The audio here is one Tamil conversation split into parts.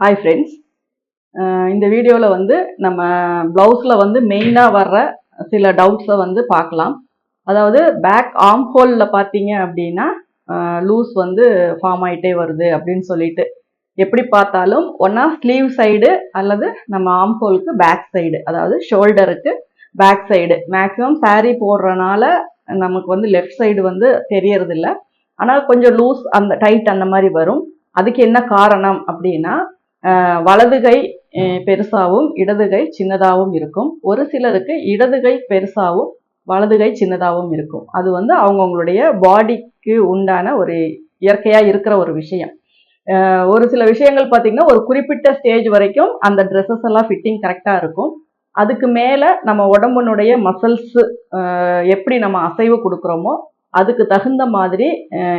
Hi friends. இந்த வீடியோவில் வந்து நம்ம ப்ளவுஸில் வந்து மெயினாக வர்ற சில டவுட்ஸை வந்து பார்க்கலாம். அதாவது பேக் ஆர்ம் ஹோலில் பார்த்தீங்க அப்படின்னா லூஸ் வந்து ஃபார்ம் ஆகிட்டே வருது அப்படின்னு சொல்லிட்டு எப்படி பார்த்தாலும் ஒன்றா ஸ்லீவ் சைடு அல்லது நம்ம ஆர்ம் ஹோலுக்கு பேக் சைடு, அதாவது ஷோல்டருக்கு பேக் சைடு. மேக்ஸிமம் saree போடுறனால நமக்கு வந்து லெஃப்ட் சைடு வந்து தெரியறதில்ல, ஆனால் கொஞ்சம் லூஸ் அந்த டைட் அந்த மாதிரி வரும். அதுக்கு என்ன காரணம் அப்படின்னா வலது கை பெருசாகவும் இடது கை சின்னதாகவும் இருக்கும். ஒரு சிலருக்கு இடது கை பெருசாகவும் வலது கை சின்னதாகவும் இருக்கும். அது வந்து அவங்கவுங்களுடைய பாடிக்கு உண்டான ஒரு இயற்கையாக இருக்கிற ஒரு விஷயம். ஒரு சில விஷயங்கள் பார்த்திங்கன்னா ஒரு குறிப்பிட்ட ஸ்டேஜ் வரைக்கும் அந்த ட்ரெஸ்ஸஸ் எல்லாம் ஃபிட்டிங் கரெக்டாக இருக்கும். அதுக்கு மேலே நம்ம உடம்புனுடைய மசில்ஸு எப்படி நம்ம அசைவு கொடுக்குறோமோ அதுக்கு தகுந்த மாதிரி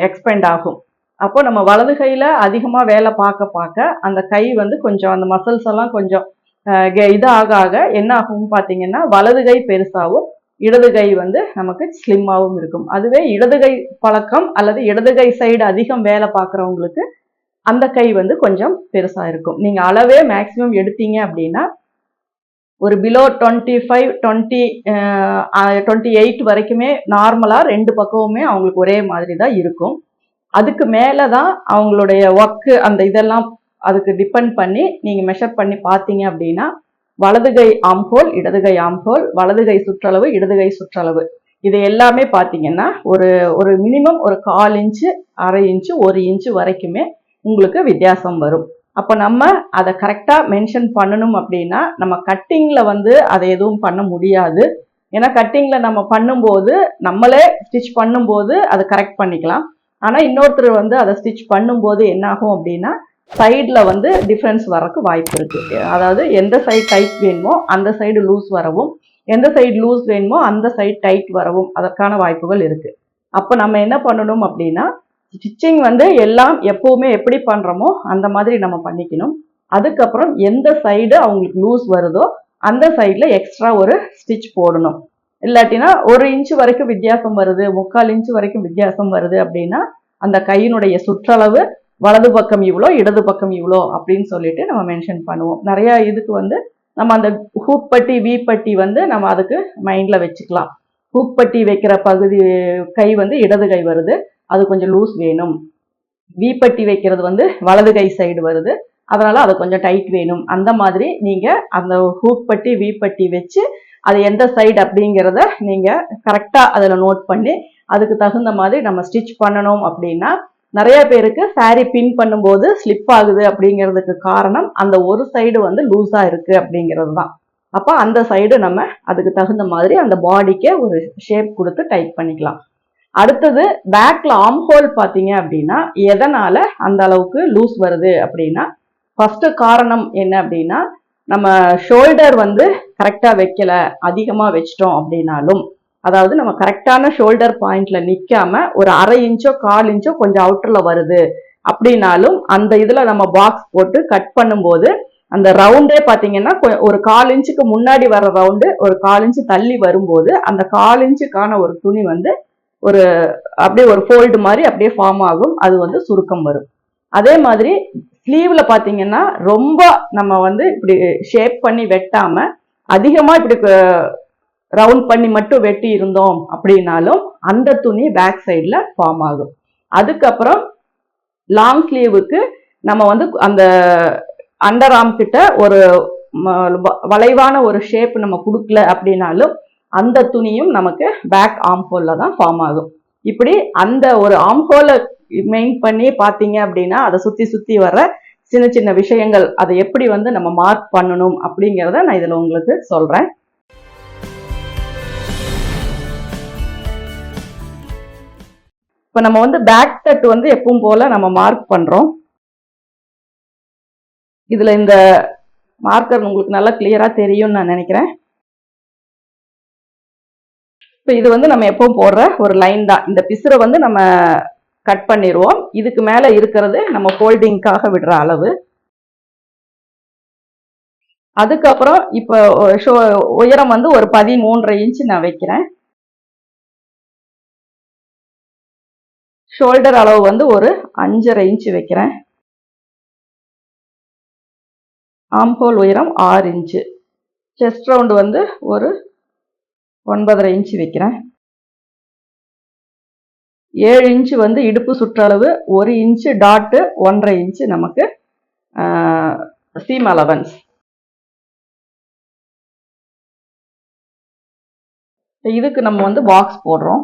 எக்ஸ்பேண்ட் ஆகும். அப்போ நம்ம வலது கையில் அதிகமாக வேலை பார்க்க அந்த கை வந்து கொஞ்சம் அந்த மசில்ஸ் எல்லாம் கொஞ்சம் இதாக என்ன ஆகும் பார்த்தீங்கன்னா வலது கை பெருசாகவும் இடது கை வந்து நமக்கு ஸ்லிம்மாகவும் இருக்கும். அதுவே இடது கை பழக்கம் அல்லது இடது கை சைடு அதிகம் வேலை பார்க்குறவங்களுக்கு அந்த கை வந்து கொஞ்சம் பெருசாக இருக்கும். நீங்கள் அளவே மேக்ஸிமம் எடுத்தீங்க அப்படின்னா ஒரு பிலோ 28 வரைக்குமே நார்மலாக ரெண்டு பக்கமுமே அவங்களுக்கு ஒரே மாதிரி தான் இருக்கும். அதுக்கு மேலே தான் அவங்களுடைய ஒர்க்கு அந்த இதெல்லாம் அதுக்கு டிபெண்ட் பண்ணி நீங்கள் மெஷர் பண்ணி பார்த்தீங்க அப்படின்னா வலது கை ஆர்ம் ஹோல், இடது கை ஆர்ம் ஹோல், வலது கை சுற்றளவு, இடது கை சுற்றளவு, இது எல்லாமே பார்த்தீங்கன்னா ஒரு மினிமம் ஒரு 1/4 இன்ச்சு, 1/2 இன்ச்சு, 1 இன்ச்சு வரைக்குமே உங்களுக்கு வித்தியாசம் வரும். அப்போ நம்ம அதை கரெக்டாக மென்ஷன் பண்ணணும் அப்படின்னா நம்ம கட்டிங்கில் வந்து அதை எதுவும் பண்ண முடியாது. ஏன்னா கட்டிங்கில் நம்ம பண்ணும்போது நம்மளே ஸ்டிச் பண்ணும்போது அதை கரெக்ட் பண்ணிக்கலாம். ஆனால் இன்னொருத்தர் வந்து அதை ஸ்டிச் பண்ணும்போது என்ன ஆகும் அப்படின்னா சைடில் வந்து டிஃப்ரென்ஸ் வரக்கு வாய்ப்பு இருக்குது. அதாவது எந்த சைடு டைட் வேணுமோ அந்த சைடு லூஸ் வரவும், எந்த சைடு லூஸ் வேணுமோ அந்த சைடு டைட் வரவும் அதற்கான வாய்ப்புகள் இருக்குது. அப்போ நம்ம என்ன பண்ணணும் அப்படின்னா ஸ்டிச்சிங் வந்து எல்லாம் எப்போவுமே எப்படி பண்ணுறோமோ அந்த மாதிரி நம்ம பண்ணிக்கணும். அதுக்கப்புறம் எந்த சைடு அவங்களுக்கு லூஸ் வருதோ அந்த சைடில் எக்ஸ்ட்ரா ஒரு ஸ்டிச் போடணும். இல்லாட்டினா 1 இன்ச்சு வரைக்கும் வித்தியாசம் வருது, 3/4 இன்ச்சு வரைக்கும் வித்தியாசம் வருது அப்படின்னா அந்த கையினுடைய சுற்றளவு வலது பக்கம் இவ்வளோ, இடது பக்கம் இவ்வளோ அப்படின்னு சொல்லிட்டு நம்ம மென்ஷன் பண்ணுவோம். நிறைய இதுக்கு வந்து நம்ம அந்த ஹூக் பட்டி வி பட்டி வந்து நம்ம அதுக்கு மைண்டில் வச்சுக்கலாம். ஹூக் பட்டி வைக்கிற பகுதி கை வந்து இடது கை வருது, அது கொஞ்சம் லூஸ் வேணும். வி பட்டி வைக்கிறது வந்து வலது கை சைடு வருது, அதனால அது கொஞ்சம் டைட் வேணும். அந்த மாதிரி நீங்கள் அந்த ஹூக் பட்டி வி பட்டி வச்சு அது எந்த சைடு அப்படிங்கிறத நீங்கள் கரெக்டாக அதில் நோட் பண்ணி அதுக்கு தகுந்த மாதிரி நம்ம ஸ்டிச் பண்ணணும். அப்படின்னா நிறைய பேருக்கு saree பின் பண்ணும்போது ஸ்லிப் ஆகுது அப்படிங்கிறதுக்கு காரணம் அந்த ஒரு சைடு வந்து லூஸாக இருக்குது அப்படிங்கிறது தான். அப்போ அந்த சைடு நம்ம அதுக்கு தகுந்த மாதிரி அந்த பாடிக்கே ஒரு ஷேப் கொடுத்து டைட் பண்ணிக்கலாம். அடுத்தது பேக்கில் ஆர்ம் ஹோல் பார்த்தீங்க அப்படின்னா எதனால் அந்த அளவுக்கு லூஸ் வருது அப்படின்னா ஃபஸ்ட்டு காரணம் என்ன அப்படின்னா நம்ம ஷோல்டர் வந்து கரெக்டாக வைக்கல, அதிகமாக வச்சிட்டோம் அப்படின்னாலும், அதாவது நம்ம கரெக்டான ஷோல்டர் பாயிண்ட்ல நிற்காம ஒரு 1/2 இன்ச்சோ 1/4 இன்ச்சோ கொஞ்சம் அவுட்டரில் வருது அப்படின்னாலும் அந்த இதில் நம்ம பாக்ஸ் போட்டு கட் பண்ணும்போது அந்த ரவுண்டே பார்த்தீங்கன்னா ஒரு 1/4 இன்ச்சுக்கு முன்னாடி வர ரவுண்டு ஒரு 1/4 இன்ச்சு தள்ளி வரும்போது அந்த 1/4 இன்ச்சுக்கான ஒரு துணி வந்து ஒரு அப்படியே ஒரு ஃபோல்டு மாதிரி அப்படியே ஃபார்ம் ஆகும். அது வந்து சுருக்கம் வரும். அதே மாதிரி ஸ்லீவ்ல பார்த்தீங்கன்னா ரொம்ப நம்ம வந்து இப்படி ஷேப் பண்ணி வெட்டாம அதிகமாக இப்படி ரவுண்ட் பண்ணி மட்டும் வெட்டி இருந்தோம் அப்படின்னாலும் அந்த துணி பேக் சைடில் ஃபார்ம் ஆகும். அதுக்கப்புறம் லாங் ஸ்லீவுக்கு நம்ம வந்து அந்த அண்டர் ஆர்ம் கிட்ட ஒரு வளைவான ஒரு ஷேப் நம்ம கொடுக்கல அப்படின்னாலும் அந்த துணியும் நமக்கு பேக் ஆர்ம் ஹோலில் தான் ஃபார்ம் ஆகும். இப்படி அந்த ஒரு ஆர்ம் ஹோலை மெயின் பண்ணி பார்த்தீங்க அப்படின்னா அதை சுற்றி சுற்றி வர சின்ன சின்ன விஷயங்கள் அதை எப்படி வந்து நம்ம மார்க் பண்ணணும் அப்படிங்கிறத நான் இதில் உங்களுக்கு சொல்கிறேன். இப்போ நம்ம வந்து பேக் தட் வந்து எப்பவும் போல நம்ம மார்க் பண்ணுறோம். இதில் இந்த மார்க்கர் உங்களுக்கு நல்லா கிளியராக தெரியும்னு நான் நினைக்கிறேன். இப்போ இது வந்து நம்ம எப்பவும் போடுற ஒரு லைன் தான். இந்த பிசுரை வந்து நம்ம கட் பண்ணிடுவோம். இதுக்கு மேலே இருக்கிறது நம்ம ஃபோல்டிங்காக விடுற அளவு. அதுக்கப்புறம் இப்போ உயரம் வந்து ஒரு 13.5 இன்ச்சு நான் வைக்கிறேன். ஷோல்டர் அளவு வந்து ஒரு 5.5 இன்ச்சு வைக்கிறேன். ஆம்ஹோல் உயரம் 6 இன்ச்சு. செஸ்ட் ரவுண்டு வந்து ஒரு 9.5 இன்ச்சு வைக்கிறேன். 7 இன்ச்சு வந்து இடுப்பு சுற்றளவு, 1 இன்ச்சு டாட்டு, 1.5 இன்ச்சு நமக்கு சீம் அலவன்ஸ். இதுக்கு நம்ம வந்து பாக்ஸ் போடுறோம்.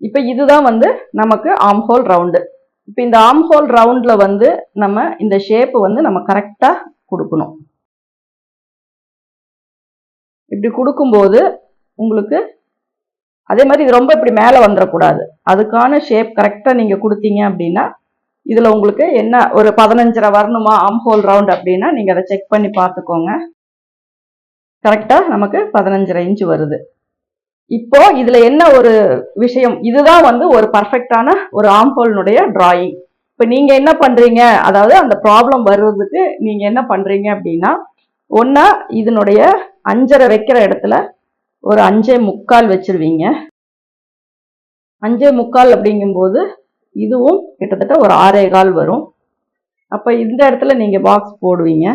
இப்போ இதுதான் வந்து நமக்கு ஆம்ஹோல் ரவுண்டு. இப்போ இந்த ஆம்ஹோல் ரவுண்ட்ல வந்து நம்ம இந்த ஷேப் வந்து நம்ம கரெக்டா கொடுக்கணும். இப்படி கொடுக்கும்போது உங்களுக்கு அதே மாதிரி இது ரொம்ப இப்படி மேலே வந்துடக்கூடாது. அதுக்கான ஷேப் கரெக்டா நீங்க கொடுத்தீங்க அப்படின்னா இதுல உங்களுக்கு என்ன ஒரு 15.5 வரணுமா ஆம்ஹோல் ரவுண்ட் அப்படின்னா நீங்க அதை செக் பண்ணி பார்த்துக்கோங்க. கரெக்டா நமக்கு 15.5 இன்ச்சு வருது. இப்போ இதுல என்ன ஒரு விஷயம், இதுதான் வந்து ஒரு பர்ஃபெக்டான ஒரு ஆம்ஹோல்னுடைய டிராயிங். இப்போ நீங்க என்ன பண்றீங்க, அதாவது அந்த ப்ராப்ளம் வர்றதுக்கு நீங்க என்ன பண்றீங்க அப்படின்னா, ஒன்னா இதனுடைய 5.5 வைக்கிற இடத்துல ஒரு 5.25 வச்சிருவீங்க. 5.25 அப்படிங்கும்போது இதுவும் கிட்டத்தட்ட ஒரு 6.25 வரும். அப்ப இந்த இடத்துல நீங்க பாக்ஸ் போடுவீங்க.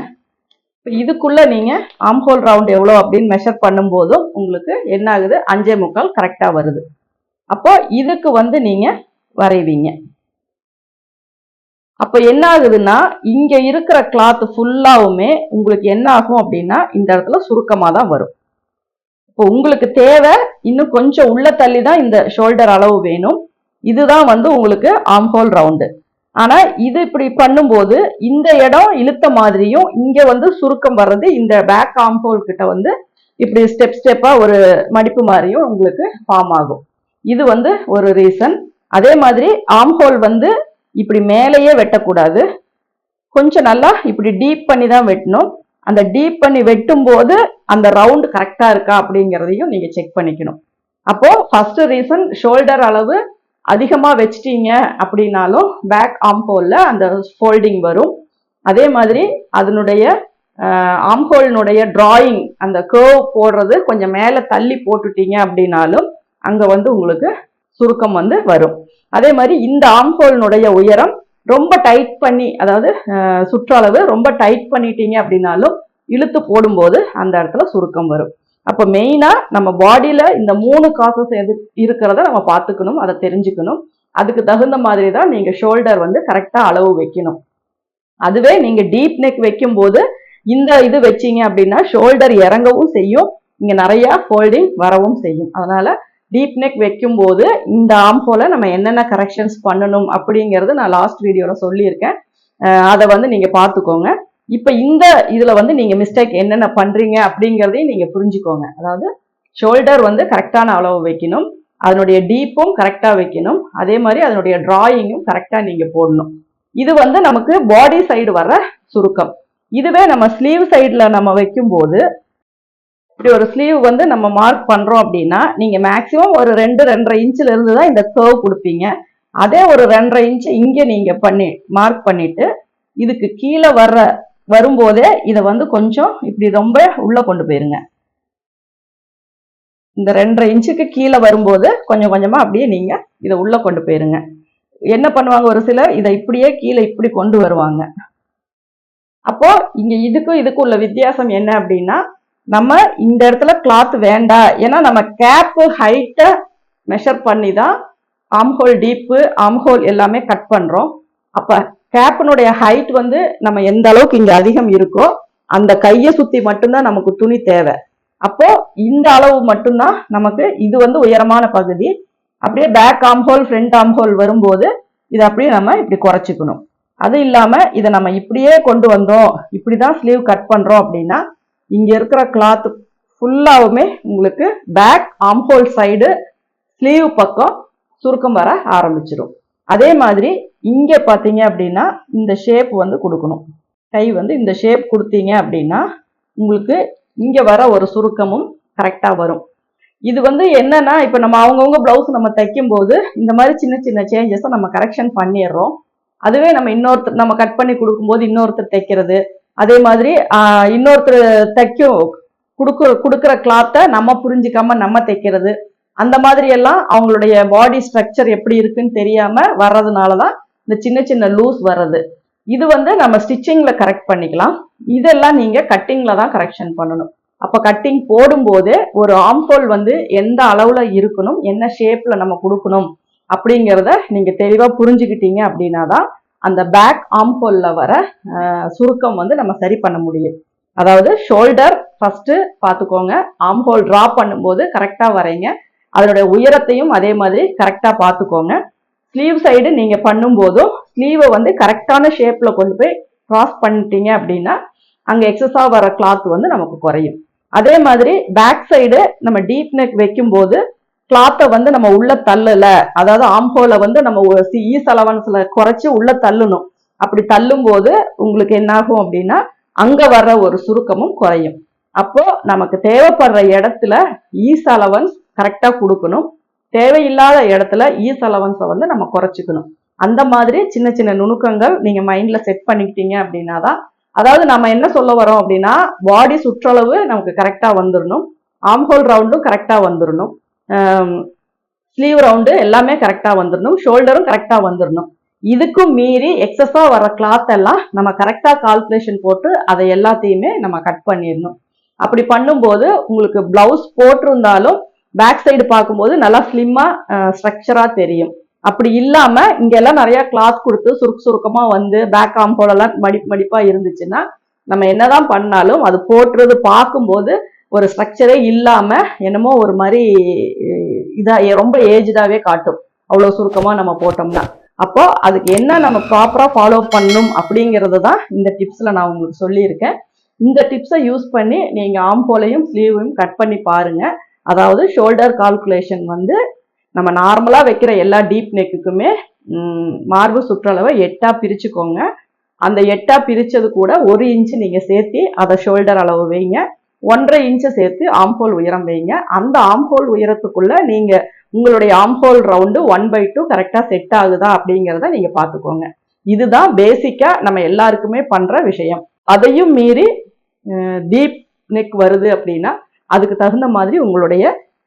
இதுக்குள்ள நீங்க ஆம்ஹோல் ரவுண்ட் எவ்வளோ அப்படின்னு மெஷர் பண்ணும்போதும் உங்களுக்கு என்ன ஆகுது, 5.25 கரெக்டா வருது. அப்போ இதுக்கு வந்து நீங்க வரைவீங்க. அப்ப என்ன ஆகுதுன்னா இங்க இருக்கிற கிளாத் ஃபுல்லாவுமே உங்களுக்கு என்ன ஆகும் அப்படின்னா இந்த இடத்துல சுருக்கமா தான் வரும். இப்போ உங்களுக்கு தேவை இன்னும் கொஞ்சம் உள்ள தள்ளி தான் இந்த ஷோல்டர் அளவு வேணும். இதுதான் வந்து உங்களுக்கு ஆம்ஹோல் ரவுண்டு. ஆனா இது இப்படி பண்ணும்போது இந்த இடம் இழுத்த மாதிரியும் இங்க வந்து சுருக்கம் வர்றது இந்த பேக் ஆம்ஹோல் கிட்ட வந்து இப்படி ஸ்டெப் ஸ்டெப்பா ஒரு மடிப்பு மாதிரியும் உங்களுக்கு ஃபார்ம் ஆகும். இது வந்து ஒரு ரீசன். அதே மாதிரி ஆம்ஹோல் வந்து இப்படி மேலேயே வெட்டக்கூடாது, கொஞ்சம் நல்லா இப்படி டீப் பண்ணி தான் வெட்டணும். அந்த டீப் பண்ணி வெட்டும் போது அந்த ரவுண்ட் கரெக்டா இருக்கா அப்படிங்கிறதையும் நீங்க செக் பண்ணிக்கணும். அப்போ ஃபர்ஸ்ட் ரீசன் ஷோல்டர் அளவு அதிகமா வச்சிட்டீங்க அப்படின்னாலும் பேக் ஆம்ஹோல்ல அந்த ஃபோல்டிங் வரும். அதே மாதிரி அதனுடைய ஆம்ஹோல்னுடைய டிராயிங் அந்த கர்வ் போடுறது கொஞ்சம் மேலே தள்ளி போட்டுட்டீங்க அப்படின்னாலும் அங்க வந்து உங்களுக்கு சுருக்கம் வந்து வரும். அதே மாதிரி இந்த ஆம்ஹோல்னுடைய உயரம் ரொம்ப டைட் பண்ணி, அதாவது சுற்றளவு ரொம்ப டைட் பண்ணிட்டீங்க அப்படின்னாலும் இழுத்து போடும்போது அந்த இடத்துல சுருக்கம் வரும். அப்ப மெயினா நம்ம பாடியில இந்த 3 காசஸ் இருக்கிறத நம்ம பார்த்துக்கணும், அதை தெரிஞ்சுக்கணும். அதுக்கு தகுந்த மாதிரி தான் நீங்க ஷோல்டர் வந்து கரெக்டா அளவு வைக்கணும். அதுவே நீங்க டீப் நெக் வைக்கும் போது இந்த இது வச்சீங்க அப்படின்னா ஷோல்டர் இறங்கவும் செய்யும், இங்க நிறைய ஃபோல்டிங் வரவும் செய்யும். அதனால டீப் நெக் வைக்கும் போது இந்த ஆம்ஹோலை நம்ம என்னென்ன கரெக்ஷன்ஸ் பண்ணணும் அப்படிங்கிறது நான் லாஸ்ட் வீடியோல சொல்லியிருக்கேன். அதை வந்து நீங்க பார்த்துக்கோங்க. இப்ப இந்த இதுல வந்து நீங்க மிஸ்டேக் என்னென்ன பண்றீங்க அப்படிங்கிறதையும் நீங்க புரிஞ்சுக்கோங்க. அதாவது ஷோல்டர் வந்து கரெக்டான அளவு வைக்கணும், அதனுடைய டீப்பும் கரெக்டா வைக்கணும், அதே மாதிரி அதனுடைய டிராயிங்கும் கரெக்டா நீங்க போடணும். இது வந்து நமக்கு பாடி சைடு வர்ற சுருக்கம். இதுவே நம்ம ஸ்லீவ் சைடுல நம்ம வைக்கும் போது இப்படி ஒரு ஸ்லீவ் வந்து நம்ம மார்க் பண்றோம் அப்படின்னா நீங்க மேக்சிமம் ஒரு 2-2.5 இன்ச்ல இருந்து தான் இந்த கர்வ் கொடுப்பீங்க. அதே ஒரு 2.5 இன்ச் இங்க நீங்க மார்க் பண்ணிட்டு இதுக்கு கீழே வரும்போதே இதை வந்து கொஞ்சம் இப்படி ரொம்ப உள்ள கொண்டு போயிருங்க. இந்த 2.5 இன்ச்சுக்கு கீழே வரும்போது கொஞ்சம் கொஞ்சமா அப்படியே நீங்க இதை உள்ள கொண்டு போயிருங்க. என்ன பண்ணுவாங்க, ஒரு சிலர் இதை இப்படியே கீழே இப்படி கொண்டு வருவாங்க. அப்போ இங்க இதுக்கும் உள்ள வித்தியாசம் என்ன அப்படின்னா, நம்ம இந்த இடத்துல கிளாத் வேண்டாம், ஏன்னா நம்ம கேப் ஹைட்டை மெஷர் பண்ணி தான் ஆம்ஹோல் டீப்பு ஆம்ஹோல் எல்லாமே கட் பண்றோம். அப்ப கேப்பினுடைய ஹைட் வந்து நம்ம எந்த அளவுக்கு இங்க அதிகம் இருக்கோ அந்த கையை சுத்தி மட்டும்தான் நமக்கு துணி தேவை. அப்போ இந்த அளவு மட்டும்தான் நமக்கு, இது வந்து உயரமான பகுதி. அப்படியே பேக் ஆம்ஹோல் ஃப்ரண்ட் ஆம்ஹோல் வரும்போது இதை அப்படியே நம்ம இப்படி குறைச்சிக்கணும். அது இல்லாம இதை நம்ம இப்படியே கொண்டு வந்தோம், இப்படிதான் ஸ்லீவ் கட் பண்றோம் அப்படின்னா இங்க இருக்கிற கிளாத் ஃபுல்லாவுமே உங்களுக்கு பேக் ஆம்ஹோல் சைடு ஸ்லீவ் பக்கம் சுருக்கம் வர ஆரம்பிச்சிடும். அதே மாதிரி இங்க பாத்தீங்க அப்படின்னா இந்த ஷேப் வந்து கொடுக்கணும். கை வந்து இந்த ஷேப் கொடுத்தீங்க அப்படின்னா உங்களுக்கு இங்க வர ஒரு சுருக்கமும் கரெக்டா வரும். இது வந்து என்னன்னா, இப்ப நம்ம அவங்கவுங்க பிளவுஸ் நம்ம தைக்கும் போது இந்த மாதிரி சின்ன சின்ன சேஞ்சஸை நம்ம கரெக்ஷன் பண்ணிடுறோம். அதுவே நம்ம இன்னொருத்தர் நம்ம கட் பண்ணி கொடுக்கும்போது இன்னொருத்தர் தைக்கிறது, அதே மாதிரி இன்னொருத்தர் கொடுக்குற கிளாத்தை நம்ம புரிஞ்சுக்காம நம்ம தைக்கிறது, அந்த மாதிரி எல்லாம் அவங்களுடைய பாடி ஸ்ட்ரக்சர் எப்படி இருக்குன்னு தெரியாம வர்றதுனாலதான் இந்த சின்ன சின்ன லூஸ் வர்றது. இது வந்து நம்ம ஸ்டிச்சிங்ல கரெக்ட் பண்ணிக்கலாம். இதெல்லாம் நீங்க கட்டிங்ல தான் கரெக்ஷன் பண்ணணும். அப்ப கட்டிங் போடும்போது ஒரு ஆம்ஹோல் வந்து எந்த அளவுல இருக்கணும், என்ன ஷேப்ல நம்ம கொடுக்கணும் அப்படிங்கிறத நீங்க தெளிவா புரிஞ்சுக்கிட்டீங்க அப்படின்னா தான் அந்த பேக் ஆம்ஹோல்ல வர சுருக்கம் வந்து நம்ம சரி பண்ண முடியும். அதாவது ஷோல்டர் ஃபர்ஸ்ட் பார்த்துக்கோங்க, ஆம்ஹோல் டிரா பண்ணும்போது கரெக்டா வரைங்க, அதனுடைய உயரத்தையும் அதே மாதிரி கரெக்டா பார்த்துக்கோங்க. ஸ்லீவ் சைடு நீங்க பண்ணும்போதும் ஸ்லீவை வந்து கரெக்டான ஷேப்ல கொண்டு போய் கிராஸ் பண்ணிட்டீங்க அப்படின்னா அங்க எக்ஸஸா வர கிளாத் வந்து நமக்கு குறையும். அதே மாதிரி பேக் சைடு நம்ம டீப் நெக் வைக்கும் போது கிளாத்தை வந்து நம்ம உள்ள தள்ளல, அதாவது ஆம்ஹோலை வந்து நம்ம ஈஸ் அலவன்ஸ்ல குறைச்சு உள்ள தள்ளணும். அப்படி தள்ளும் போது உங்களுக்கு என்ன ஆகும் அப்படின்னா அங்க வர்ற ஒரு சுருக்கமும் குறையும். அப்போ நமக்கு தேவைப்படுற இடத்துல ஈஸ் அலவன்ஸ் கரெக்டா கொடுக்கணும், தேவையில்லாத இடத்துல ஈஸ் அலவன்ஸை வந்து நம்ம குறைச்சிக்கணும். அந்த மாதிரி சின்ன சின்ன நுணுக்கங்கள் நீங்க மைண்ட்ல செட் பண்ணிக்கிட்டீங்க அப்படின்னா தான், அதாவது நம்ம என்ன சொல்ல வரோம் அப்படின்னா பாடி சுற்றளவு நமக்கு கரெக்டா வந்துடணும், ஆம்ஹோல் ரவுண்டும் கரெக்டா வந்துடணும், ஸ்லீவ் ரவுண்டு எல்லாமே கரெக்டா வந்துடணும், ஷோல்டரும் கரெக்டா வந்துடணும். இதுக்கும் மீறி எக்ஸஸா வர கிளாத் எல்லாம் நம்ம கரெக்டா கால்குலேஷன் போட்டு அதை எல்லாத்தையுமே நம்ம கட் பண்ணிடணும். அப்படி பண்ணும்போது உங்களுக்கு பிளவுஸ் போட்டிருந்தாலும் பேக் சைடு பார்க்கும்போது நல்லா ஸ்லிம்மா ஸ்ட்ரக்சரா தெரியும். அப்படி இல்லாம இங்கெல்லாம் நிறைய கிளாத் கொடுத்து சுருக்கமா வந்து பேக் ஆம்ஹோல் எல்லாம் மடிப்பா இருந்துச்சுன்னா நம்ம என்னதான் பண்ணாலும் அது போட்டுறது பார்க்கும்போது ஒரு ஸ்ட்ரக்சரே இல்லாம என்னமோ ஒரு மாதிரி ரொம்ப ஏஜ்டாவே காட்டும், அவ்வளவு சுருக்கமா நம்ம போட்டோம்னா. அப்போ அதுக்கு என்ன நம்ம ப்ராப்பரா ஃபாலோ பண்ணணும் அப்படிங்கிறது தான் இந்த டிப்ஸ்ல நான் உங்களுக்கு சொல்லியிருக்கேன். இந்த டிப்ஸை யூஸ் பண்ணி நீங்க ஆம்ஹோலையும் ஸ்லீவையும் கட் பண்ணி பாருங்க. அதாவது ஷோல்டர் கால்குலேஷன் வந்து நம்ம நார்மலா வைக்கிற எல்லா டீப் நெக்குக்குமே மார்பு சுற்றளவை 8ஆ பிரிச்சுக்கோங்க. அந்த 8ஆ பிரிச்சது கூட 1 இன்ச்சு நீங்க சேர்த்து அதை ஷோல்டர் அளவு வைங்க, 1.5 இன்ச்சு சேர்த்து ஆம்ஹோல் உயரம் வைங்க. அந்த ஆம்ஹோல் உயரத்துக்குள்ள நீங்க உங்களுடைய ஆம்ஹோல் ரவுண்டு 1/2 கரெக்டா செட் ஆகுதா அப்படிங்கிறத நீங்க பார்த்துக்கோங்க. இதுதான் பேசிக்கா நம்ம எல்லாருக்குமே பண்ற விஷயம். அதையும் மீறி டீப் நெக் வருது அப்படின்னா அதுக்கு தகுந்த மாதிரி உங்களுடைய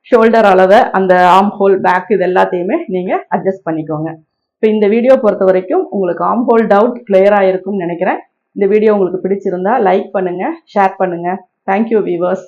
ஷோல்டர் அளவை, அந்த ஆம்ஹோல், பேக் இது எல்லாத்தையுமே நீங்க அட்ஜஸ்ட் பண்ணிக்கோங்க. இப்போ இந்த வீடியோ பொறுத்த வரைக்கும் உங்களுக்கு ஆம்ஹோல் டவுட் கிளியர் ஆயிருக்கும்னு நினைக்கிறேன். இந்த வீடியோ உங்களுக்கு பிடிச்சிருந்தா லைக் பண்ணுங்க, ஷேர் பண்ணுங்க. Thank you viewers.